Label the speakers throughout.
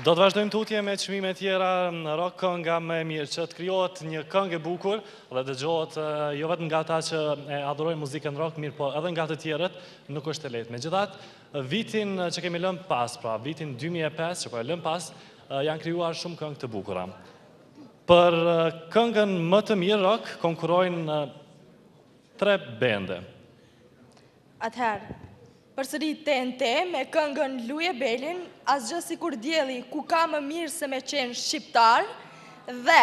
Speaker 1: Do të vazhdojmë tutje me çmime tjera në rock kënga më e mirë, që të krijohet një këngë e bukur dhe dëgjohet jo vetëm nga ata që e adhurojnë muzikën rock, mirë po edhe nga të tjerët, nuk është e lehtë. Megjithatë, vitin që kemi lënë pas, pra vitin 2005 që po e lëmë pas, janë krijuar shumë këngë të bukura. Për këngën më të mirë rock konkurrojnë 3 bende.
Speaker 2: Atëherë, përsëri TNT me këngën Luje Belin, asgjë sikur dielli ku ka më mirë se me qenë shqiptar, dhe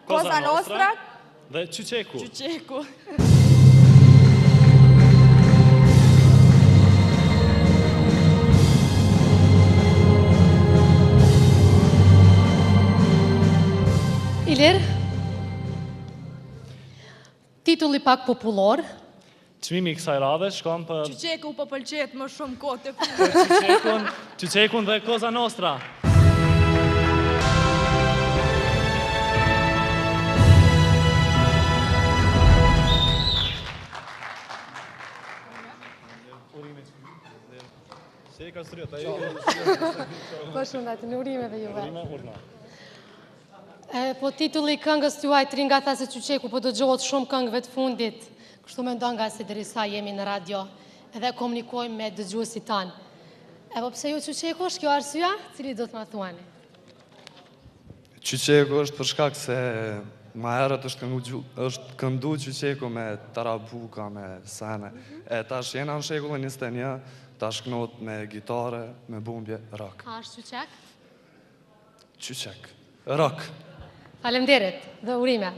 Speaker 2: Koza Nostra
Speaker 1: dhe Qyqeku.
Speaker 2: Qyqeku.
Speaker 3: Ilir, titulli pak popullor.
Speaker 1: Çmimi i kësaj radhe shkon për
Speaker 2: Qyqeku po pëlqet më shumë kohë të fundit.
Speaker 1: Qyqekun dhe Koza Nostra.
Speaker 3: Përshëndetje, në urimeve juve. Po titulli këngës tuaj Tri nga tha se Qyqeku po dëgjohet shumë këngëve të fundit. Kështu mendon nga se derisa jemi në radio edhe komunikojmë me dëgjuesit tanë. Po pse ju Qyqeku është kjo arsyeja, cili do të ma thuani?
Speaker 4: Qyqeku është për shkak se ma herët është këndu Qyqeku me tarabuka, me sene. E tash jena në shekullin 21, tash kënot me gitare, me bumbje, rock.
Speaker 3: A është Qyqek?
Speaker 4: Qyqek, rock.
Speaker 3: Faleminderit dhe urime.